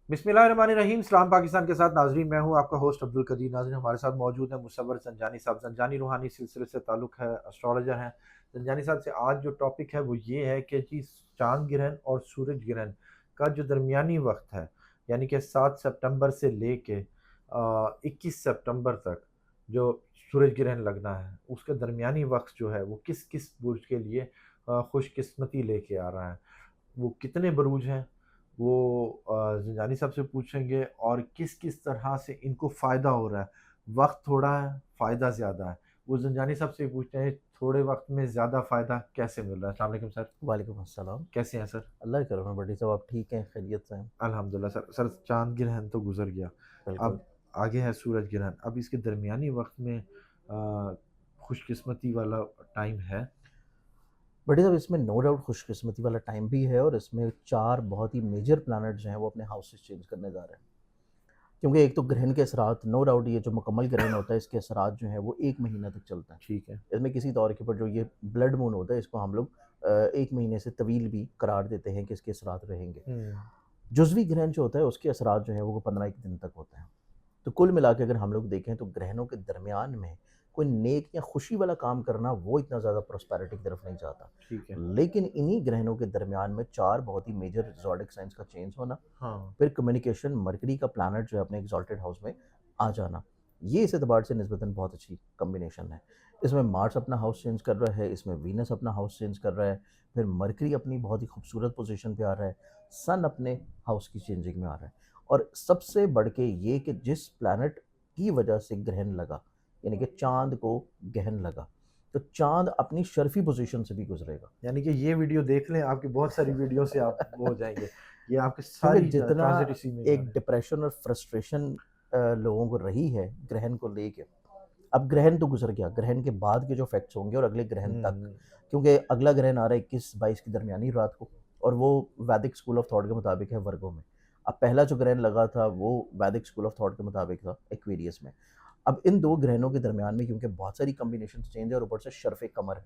बिस्मिल्लाहिर्रहमानिर्रहीम। सलाम पाकिस्तान के साथ नाजरीन, मैं हूं आपका होस्ट अब्दुल कदीर। नाजरीन, हमारे साथ मौजूद है मुसव्वर संजानी साहब। संजानी रूहानी सिलसिले से ताल्लुक़ है, एस्ट्रोलॉजर हैं। संजानी साहब से आज जो टॉपिक है वो ये है कि जी चांद ग्रहण और सूरज ग्रहण का जो दरमियानी वक्त है, यानी कि 7 सितंबर से ले के 21 सितंबर तक जो सूरज ग्रहण लगना है, उसके दरमियानी वक्त जो है वो किस किस बुर्ज के लिए खुशकिस्मती लेके आ रहा है। वो कितने बरूज हैं वो ज़िंजानी साहब से पूछेंगे, और किस किस तरह से इनको फ़ायदा हो रहा है। वक्त थोड़ा है, फ़ायदा ज़्यादा है, वो ज़िंजानी साहब से पूछते हैं थोड़े वक्त में ज़्यादा फ़ायदा कैसे मिल रहा है। अस्सलाम वालेकुम सर, वालेकुम अस्सलाम। कैसे हैं सर? अल्लाह के करम है बड़ी साहब, आप ठीक हैं? खैरियत से हैं? अल्हम्दुलिल्लाह सर। सर, चांद ग्रहण तो गुजर गया, बिल्कुल। अब आगे है सूरज ग्रहण। अब इसके दरमियानी वक्त में खुशकिस्मती वाला टाइम है। बड़ी साहब, इसमें नो डाउट खुशकिस्मती वाला टाइम भी है और इसमें 4 बहुत ही मेजर प्लैनेट जो हैं वो अपने हाउसेस चेंज करने जा रहे हैं। क्योंकि एक तो ग्रहण के असरात, नो डाउट ये जो मुकम्मल ग्रहण होता है इसके असरात जो हैं वो 1 महीना तक चलता है। ठीक है। इसमें किसी तौर के ऊपर जो ये ब्लड मून होता है इसको हम लोग 1 महीने से तवील भी करार देते हैं कि इसके असरात रहेंगे। हम्म। जुज़वी ग्रहण जो होता है उसके असरात जो हैं वो 15 एक दिन तक होते हैं। तो कुल मिला के अगर हम लोग देखें तो ग्रहणों के दरमियान में कोई नेक या खुशी वाला काम करना वो इतना ज़्यादा प्रॉस्पेरिटी की तरफ नहीं जाता। ठीक है। लेकिन इन्हीं ग्रहणों के दरमियान में 4 बहुत ही मेजर ज़ोडिक साइंस का चेंज होना, हाँ। फिर कम्युनिकेशन, मरकरी का प्लैनेट जो है अपने एक्सॉल्टेड हाउस में आ जाना, ये इस एतबार से निस्बतन बहुत अच्छी कॉम्बिनेशन है। इसमें मार्स अपना हाउस चेंज कर रहा है, इसमें वीनस अपना हाउस चेंज कर रहा है, फिर मरकरी अपनी बहुत ही खूबसूरत पोजीशन पे आ रहा है, सन अपने हाउस की चेंजिंग में आ रहा है। और सबसे बढ़ के ये कि जिस प्लैनेट की वजह से ग्रहण लगा, यानी कि चाँद को ग्रहण लगा, तो चाँद अपनी शर्फ़ी पोज़ीशन से भी गुज़रेगा। यानी कि ये वीडियो देख लें, आपकी बहुत सारी वीडियो से आप वो हो जाएंगे। ये आपकी क्योंकि सारी जितना ट्रांजिट इसी में ही आ एक रहे हैं। डिप्रेशन और फ्रस्ट्रेशन लोगों को रही है ग्रहण को लेके, अब ग्रहण तो गुज़र गया, ग्रहण के बाद के जो इफ़ेक्ट्स होंगे और अगले ग्रहण तक, हम्म। क्योंकि अगला ग्रहण आ रहा है 21-22 की दरमियानी रात को और वो वैदिक स्कूल ऑफ थॉट के मुताबिक है वर्गो में। अब पहला जो ग्रहण लगा था वो वैदिक स्कूल ऑफ थॉट के मुताबिक था एक्वेरियस में। अब इन 2 ग्रहणों के दरमियान में क्योंकि बहुत सारी कॉम्बिनेशंस चेंज है और ऊपर से शर्फ़ कमर है।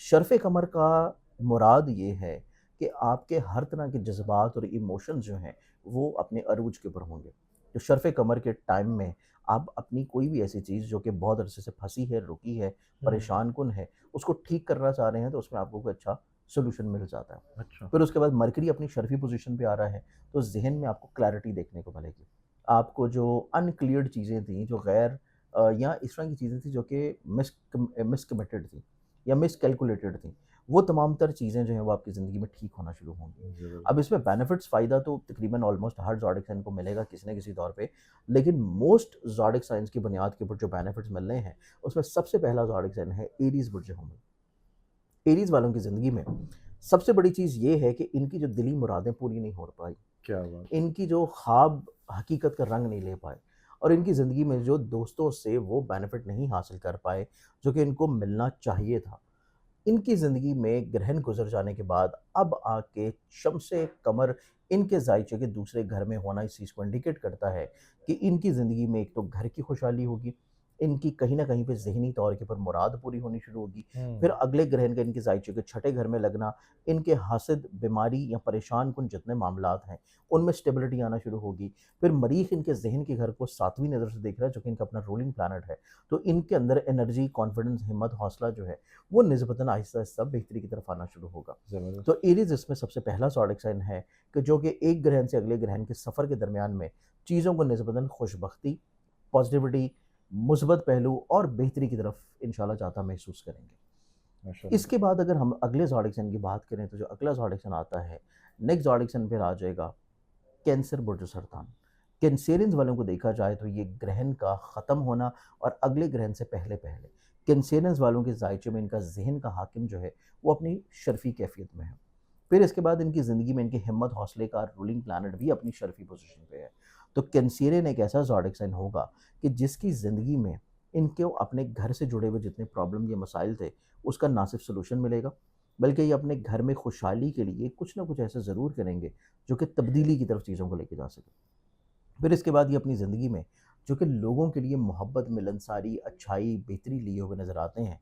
शर्फ़ कमर का मुराद ये है कि आपके हर तरह के जज़्बात और इमोशंस जो हैं, वो अपने अरूज के ऊपर होंगे। तो शर्फ़ कमर के टाइम में आप अपनी कोई भी ऐसी चीज़ जो कि बहुत अरसे से फँसी है, रुकी है, हम्म। परेशान कुन है, उसको ठीक करना चाह रहे हैं तो उसमें आपको कोई अच्छा सॉल्यूशन मिल जाता है। अच्छा। फिर उसके बाद मरकरी अपनी शर्फ़ी पोज़ीशन पे आ रहा है, तो ज़हन में आपको क्लैरिटी देखने को मिलेगी। आपको जो अनक्लियर्ड चीज़ें थी, जो गैर या इस तरह की चीज़ें थी जो कि मिसकमिटेड थी या मिसकैलकुलेटेड थी, वो तमाम तर चीज़ें जो हैं वो आपकी ज़िंदगी में ठीक होना शुरू होंगी। अब ज़बरदस्त। इसमें बेनिफिट्स फ़ायदा तो तकरीबन ऑलमोस्ट हर ज़ोडिक साइन को मिलेगा किसी न किसी तौर पे, लेकिन मोस्ट ज़ोडिक साइन्स की बुनियाद के ऊपर जो बेनिफिट्स मिल रहे हैं, उसमें सबसे पहला ज़ोडिक साइन है एरीज़ बुर्ज हुमल। एरीज़ वालों की ज़िंदगी में सबसे बड़ी चीज़ ये है कि इनकी जो दिली मुरादें पूरी नहीं हो पाई, क्या बात है। इनकी जो ख्वाब हकीकत का रंग नहीं ले पाए और इनकी ज़िंदगी में जो दोस्तों से वो बेनिफिट नहीं हासिल कर पाए, जो कि इनको मिलना चाहिए था। इनकी ज़िंदगी में ग्रहण गुज़र जाने के बाद अब आके शम्स-ए कमर इनके ज़ायचे के दूसरे घर में होना इस चीज़ को इंडिकेट करता है कि इनकी ज़िंदगी में एक तो घर की खुशहाली होगी, इनकी कहीं न कहीं पे ज़हनी तौर के ऊपर मुराद पूरी होनी शुरू होगी। फिर हम्म। अगले ग्रहण का इनके ज़ायचे के छठे घर में लगना, इनके हासिद, बीमारी या परेशान कुन जितने मामलात हैं, उनमें स्टेबिलिटी आना शुरू होगी। फिर मरीख़ इनके ज़हन के घर को 7वीं नज़र से देख रहा है, जो कि इनका अपना रूलिंग प्लैनेट है। तो इनके अंदर एनर्जी, कॉन्फिडेंस, हिम्मत, हौसला जो है वो निस्बतन आहिस्ता-आहिस्ता बेहतरी की तरफ आना शुरू होगा। ज़बरदस्त। तो एरीज़ इसमें सबसे पहला ज़ोडिक साइन है कि जो कि एक ग्रहण से अगले ग्रहण के सफ़र के दरमियान में चीज़ों को निस्बतन खुशबख्ती, पॉज़िटिविटी, मुस्बत पहलू और बेहतरी की तरफ इंशाअल्लाह जाता महसूस करेंगे। माशाल्लाह। इसके बाद अगर हम अगले ज़ोडिक साइन की बात करें तो जो अगला ज़ोडिक साइन आता है, नेक्स्ट ज़ोडिक साइन फिर आ जाएगा कैंसर बुर्ज सरतान। कैंसेरियंस वालों को देखा जाए तो ये ग्रहण का ख़त्म होना और अगले ग्रहण से पहले-पहले कैंसेरियंस वालों के ज़ायचे में इनका ज़हन का हाकिम जो है वो अपनी शर्फ़ी कैफ़ियत में है। फिर इसके बाद इनकी ज़िंदगी में इनके हिम्मत हौसले का रूलिंग प्लैनेट भी अपनी शर्फ़ी पोज़ीशन पे है। तो कैंसेरियन एक ऐसा ज़ोडिक साइन होगा कि जिसकी ज़िंदगी में इनको अपने घर से जुड़े हुए जितने प्रॉब्लम या मसाइल थे, उसका ना सिर्फ़ सॉल्यूशन मिलेगा, बल्कि ये अपने घर में खुशहाली के लिए कुछ ना कुछ ऐसा ज़रूर करेंगे, जो कि तब्दीली की तरफ चीज़ों को लेके जा सके। फिर इसके बाद ये अपनी ज़िंदगी में जो कि लोगों के लिए मोहब्बत, मिलनसारी, अच्छाई, बेहतरी लिए हुए नज़र आते हैं,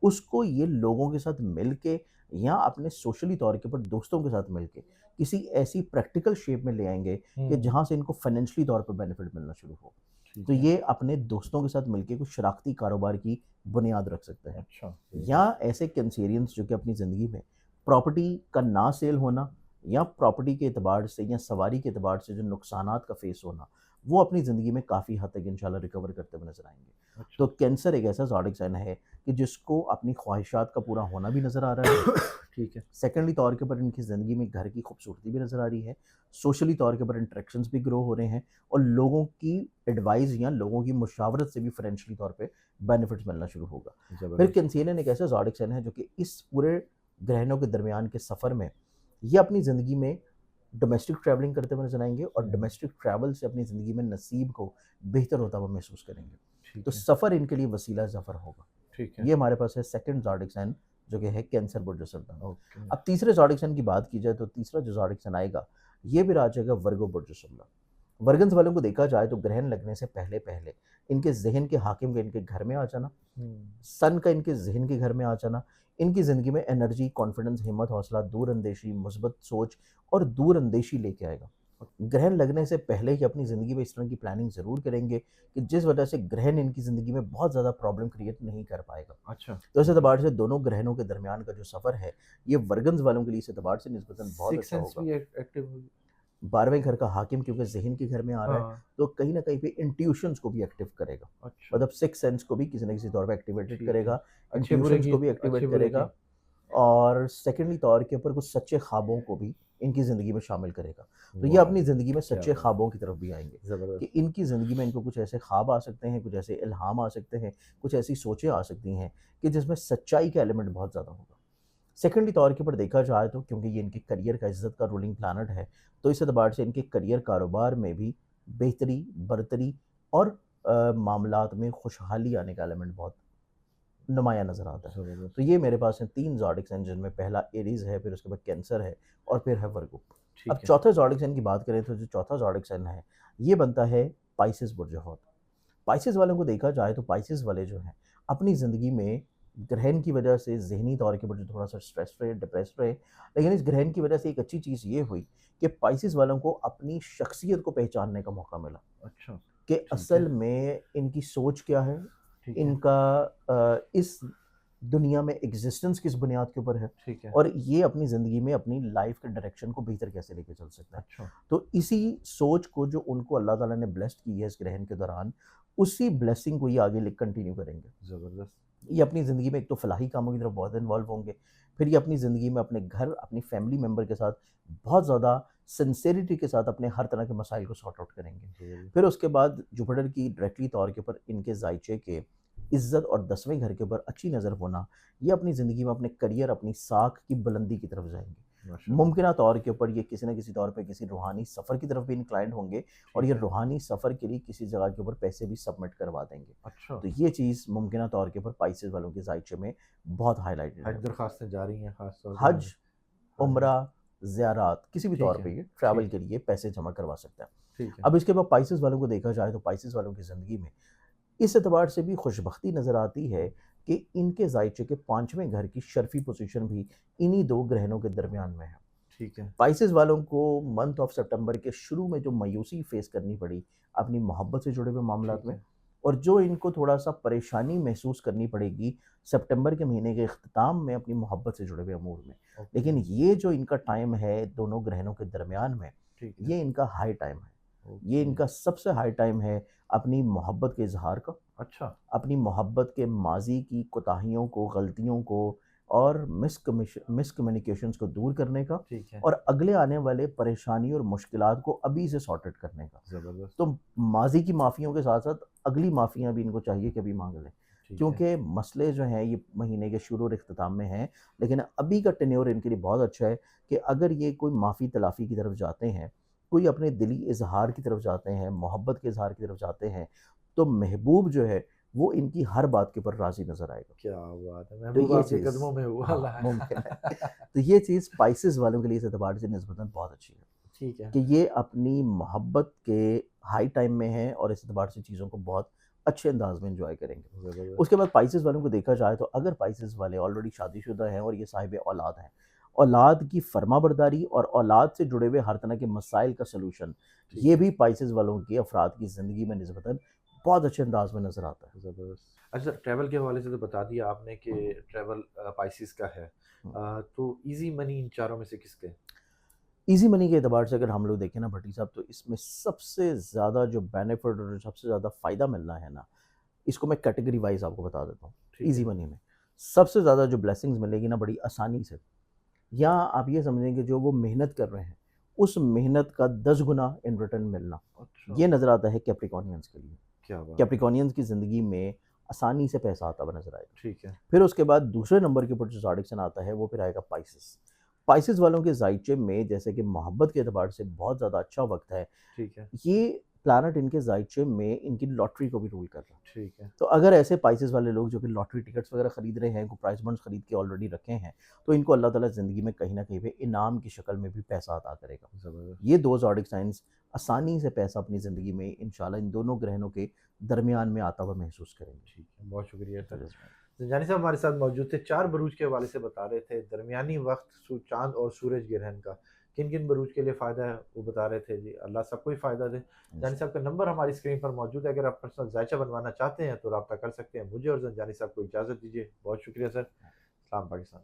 उसको ये लोगों के साथ मिल के या अपने सोशली तौर के ऊपर दोस्तों के साथ मिल के किसी ऐसी प्रैक्टिकल शेप में ले आएंगे कि जहाँ से इनको फाइनेंशियली तौर पर बेनिफिट मिलना शुरू हो। ठीक तो है। ये अपने दोस्तों के साथ मिलके कुछ शराकती कारोबार की बुनियाद रख सकते हैं। अच्छा, या ऐसे कैंसेरियंस जो कि अपनी ज़िंदगी में प्रॉपर्टी का ना सेल होना या प्रॉपर्टी के एतबार से या सवारी के एतबार से जो नुकसानात का फेस होना, वो अपनी ज़िंदगी में काफ़ी हद तक इंशाल्लाह रिकवर करते हुए नज़र आएँगे। अच्छा। तो कैंसर एक ऐसा ज़ोडिक साइन है कि जिसको अपनी ख्वाहिशात का पूरा होना भी नज़र आ रहा है। ठीक है। सेकेंडली तौर के ऊपर इनकी ज़िंदगी में घर की खूबसूरती भी नज़र आ रही है। सोशली तौर के ऊपर इंटरेक्शंस भी ग्रो हो रहे हैं और लोगों की एडवाइस या लोगों की मुशावरत से भी फाइनेंशियली तौर पे बेनिफिट्स मिलना शुरू होगा। फिर ज़बरदस्त। कैंसेरियन एक ऐसा ज़ोडिक साइन है जो कि इस पूरे ग्रहणों के दरमियान के सफ़र में ये अपनी ज़िंदगी में डोमेस्टिक ट्रैवलिंग करते हुए नज़र आएँगे और डोमेस्टिक ट्रैवल से अपनी ज़िंदगी में नसीब को बेहतर होता हुआ महसूस करेंगे। ठीक तो है। सफ़र इनके लिए वसीला ज़फ़र होगा। ठीक है। ये हमारे पास है सेकंड ज़ोडिक साइन जो कि है कैंसर बुर्ज सरदान। ओके। अब तीसरे ज़ोडिक साइन की बात की जाए तो तीसरा जो ज़ोडिक साइन आएगा, ये भी आ जाएगा वर्गो बुर्ज शुक्ला। वर्गन्स वालों को देखा जाए तो ग्रहण लगने से पहले-पहले इनके ज़हन के हाकिम का इनके घर में आ जाना, सन का इनके ज़हन के घर में आ जाना, इनकी ज़िंदगी में एनर्जी, कॉन्फिडेंस, हिम्मत, हौसला, दूरअंदेशी, मुस्बत सोच और दूरअंदेशी लेके आएगा। ग्रहण लगने से पहले ही अपनी ज़िंदगी में इस तरह की प्लानिंग ज़रूर करेंगे कि जिस वजह से ग्रहण इनकी ज़िंदगी में बहुत ज़्यादा प्रॉब्लम क्रिएट नहीं कर पाएगा। अच्छा। तो इस एतबार से दोनों ग्रहणों के दरमियान का जो सफ़र है, ये वर्गन्स वालों के लिए इस एतबार से निस्बतन बहुत सिक्स अच्छा सेंस होगा। भी एक्टिव होगी। 12वें घर का हाकिम क्योंकि ज़हन के घर में आ रहा है, हाँ। तो कहीं न कहीं पे इंट्यूशंस को भी एक्टिव करेगा। अच्छा। मतलब सिक्स्थ सेंस को भी किसी न किसी तौर पे एक्टिवेटेड ठीक है। करेगा, अच्छे बुरे इंट्यूशंस की को भी एक्टिवेट अच्छे बुरे की। करेगा और सेकेंडली तौर के ऊपर कुछ सच्चे ख्वाबों को भी इनकी ज़िंदगी में शामिल करेगा। तो ये वाह! अपनी ज़िंदगी में क्या सच्चे बात ख्वाबों की तरफ भी आएँगे ज़बरदस्त। कि इनकी ज़िंदगी में इनको कुछ ऐसे ख्वाब आ सकते हैं, कुछ ऐसे इल्हाम आ सकते हैं, कुछ ऐसी सोचें आ सकती हैं कि जिसमें सच्चाई का एलिमेंट बहुत ज़्यादा होगा। सेकेंडली तौर के ऊपर देखा जाए तो क्योंकि ये इनके करियर का इज़्ज़त का रूलिंग प्लैनेट है, तो इस एतबार से इनके करियर कारोबार में भी बेहतरी, बरतरी और मामलात में खुशहाली आने का एलिमेंट बहुत नुमायाँ नज़र आता है। ज़बरदस्त। तो ये मेरे पास हैं 3 ज़ोडिक साइन जिनमें पहला एरीज़ है, फिर उसके बाद कैंसर है और फिर है वर्गो। अब ठीक है। चौथे ज़ोडिक साइन की बात करें तो जो चौथा ज़ोडिक साइन है, ये बनता है पाइसेस बुर्ज हौत। पाइसेस वालों को देखा जाए तो पाइसेस वाले जो हैं, अपनी ज़िंदगी में ग्रहण की वजह से ज़हनी तौर के ऊपर जो थोड़ा-सा स्ट्रेस रहे, डिप्रेस्ड रहे, लेकिन इस ग्रहण की वजह से एक अच्छी चीज़ ये हुई कि पाइसेस वालों को अपनी शख्सियत को पहचानने का मौका मिला अच्छा। कि ठीक है। असल में इनकी सोच क्या है, ठीक है। इनका इस दुनिया में एग्ज़िस्टेंस किस बुनियाद के ऊपर है ठीक है। और ये अपनी ज़िंदगी में अपनी लाइफ़ के डायरेक्शन को बेहतर कैसे लेके चल सकते हैं। अच्छा। तो इसी सोच को जो उनको अल्लाह ताला ने ब्लेस्ड की है इस ग्रहण के दौरान, उसी ब्लेसिंग को ये आगे ले कंटिन्यू करेंगे। ज़बरदस्त। ये अपनी ज़िंदगी में एक तो फलाही कामों की तरफ बहुत इन्वॉल्व होंगे, फिर ये अपनी ज़िंदगी में अपने घर, अपनी फैमिली मेंबर के साथ बहुत ज़्यादा सिंसेरिटी के साथ अपने हर तरह के मसाइल को सॉर्ट आउट करेंगे। ज़बरदस्त। फिर उसके बाद जुपिटर की डायरेक्टली तौर के ऊपर इनके ज़ायचे के इज़्ज़त और 10वें घर के ऊपर अच्छी नज़र होना, ये अपनी ज़िंदगी में अपने करियर, अपनी साख की बुलंदी की तरफ जाएँगे। माशाअल्लाह। मुमकिना तौर के ऊपर ये किसी न किसी तौर पे किसी रूहानी सफ़र की तरफ भी इंक्लाइंड होंगे और ठीक ये है। रूहानी सफ़र के लिए किसी जगह के ऊपर पैसे भी सबमिट करवा देंगे। अच्छा। तो ये चीज़ मुमकिना तौर के ऊपर पाइसेस वालों के ज़ायचे में बहुत हाइलाइटेड हज है। दरख़्वास्तें जारी हैं ख़ास तौर पे हज, हज में। उम्रा, ज़ियारत किसी भी तौर ठीक है। पे ये ट्रैवल ठीक के है। लिए पैसे जमा करवा सकते हैं। ठीक है। अब इसके बाद पाइसेस वालों को देखा जाए तो पाइसेस वालों की ज़िंदगी में इस एतबार से भी खुशबख्ती नज़र आती है कि इनके ज़ायचे के 5वें घर की शर्फ़ी पोज़ीशन भी इन्हीं 2 ग्रहणों के दरमियान में है। ठीक है। पाइसेस वालों को मंथ ऑफ सितंबर के शुरू में जो मायूसी फेस करनी पड़ी अपनी मोहब्बत से जुड़े हुए मामलात ठीक में है। और जो इनको थोड़ा-सा परेशानी महसूस करनी पड़ेगी सितंबर के महीने के इख्तिताम में अपनी मोहब्बत से जुड़े हुए अमूर में। ओके। लेकिन ये जो इनका टाइम है दोनों ग्रहणों के दरमियान में, ठीक है। ये इनका हाई टाइम है। ये ओके। इनका सबसे हाई टाइम है अपनी मोहब्बत के इज़हार का, अच्छा। अपनी मोहब्बत के माज़ी की कोताहियों को, गलतियों को और मिसकम्युनिकेशंस को दूर करने का ठीक है। और अगले आने वाले परेशानी और मुश्किलात को अभी से सॉर्ट आउट करने का। ज़बरदस्त। तो माज़ी की माफ़ियों के साथ-साथ अगली माफ़ियाँ भी इनको चाहिए कि अभी माँग लें। ठीक है। क्योंकि मसले जो हैं ये महीने के शुरू और इख्तिताम में हैं, लेकिन अभी का टेन्योर इनके लिए बहुत अच्छा है कि अगर ये कोई माफ़ी-तलाफ़ी की तरफ जाते हैं, कोई अपने दिली इज़हार की तरफ जाते हैं, मोहब्बत के इज़हार की तरफ जाते हैं, तो महबूब जो है वो इनकी हर बात के ऊपर राज़ी नज़र आएगा। क्या बात है! तो महबूब ये आपके चीज़ कदमों में हुआ हाँ, अल्लाह मुमकिन है। तो ये चीज़ स्पाइसेस वालों के लिए इस एतबार से निस्बतन बहुत अच्छी है ठीक है। कि ये अपनी मोहब्बत के हाई टाइम में हैं और इस एतबार से चीज़ों को बहुत अच्छे अंदाज़ में एन्जॉय करेंगे। ज़बरदस्त। उसके बाद पाइसेस वालों को देखा जाए तो अगर पाइसेस वाले ऑलरेडी शादीशुदा हैं और ये साहिब औलाद हैं औलाद की फर्माबरदारी और औलाद से जुड़े हुए हर तरह के मसाइल का सलूशन, ठीक ये है। भी पाइसेस वालों की अफराद की ज़िंदगी में निस्बतन बहुत अच्छे अंदाज में नज़र आता है। ज़बरदस्त। अच्छा, ट्रैवल के हवाले से तो बता दिया आपने कि ट्रैवल पाइसेस का है। तो ईज़ी मनी इन चारों में से किसके है? ईज़ी मनी के एतबार से अगर हम लोग देखें ना भट्टी साहब, तो इसमें सबसे ज़्यादा जो बेनिफिट और सबसे ज़्यादा फ़ायदा मिलना है ना, इसको मैं कैटेगरी वाइज़ आपको बता देता हूँ। ठीक ईज़ी है। मनी में सबसे ज़्यादा जो ब्लेसिंग्स मिलेगी ना बड़ी आसानी से, या आप ये समझें कि जो वो मेहनत कर रहे हैं, उस मेहनत का 10 गुना इन रिटर्न मिलना, अच्छा, ये नज़र आता है कैप्रिकॉर्नियंस के लिए। क्या बात है! कैप्रिकॉर्नियंस की ज़िंदगी में आसानी से पैसा आता हुआ नज़र आएगा। ठीक है, फिर उसके बाद दूसरे नंबर के ऊपर जो ज़ोडिएक्सन आता है, वो फिर आएगा पाइसेस। पाइसेस वालों के ज़ाइचे में जैसे कि मोहब्बत के एतबार से बहुत ज़्यादा अच्छा वक़्त है। ठीक है, ये प्लैनेट इनके ज़ाइचे में इनकी लॉटरी को भी रूल कर रहा है। ठीक है। तो अगर ऐसे पाइसेस वाले लोग जो कि लॉटरी टिकट्स वगैरह खरीद रहे हैं, को प्राइज़ बॉन्ड्स खरीद के ऑलरेडी रखे हैं, तो इनको अल्लाह ताला ज़िंदगी में कहीं न कहीं पे इनाम की शक्ल में भी पैसा अता करेगा। ज़बरदस्त। ये 2 ज़ोडिएक साइन्स आसानी से पैसा अपनी ज़िंदगी में इंशाल्लाह इन दोनों ग्रहणों के दरमियान में आता हुआ महसूस करेंगे। ठीक है, बहुत शुक्रिया सर। चलिए इसमें ज़ंजानी साहब हमारे साथ मौजूद थे, 4 बुरूज के हवाले से बता रहे थे, दरमियानी वक़्त चाँद और सूरज ग्रहण का, किन-किन बुरूज के लिए फ़ायदा है, वो बता रहे थे जी, अल्लाह सबको ही फ़ायदा दे। ज़ंजानी साहब का नंबर हमारी स्क्रीन पर मौजूद है, अगर आप पर्सनल जायचा बनवाना चाहते हैं, तो राब्ता कर सकते हैं। मुझे और ज़ंजानी साहब को इजाज़त दीजिए। बहुत शुक्रिया सर। सलाम पाकिस्तान।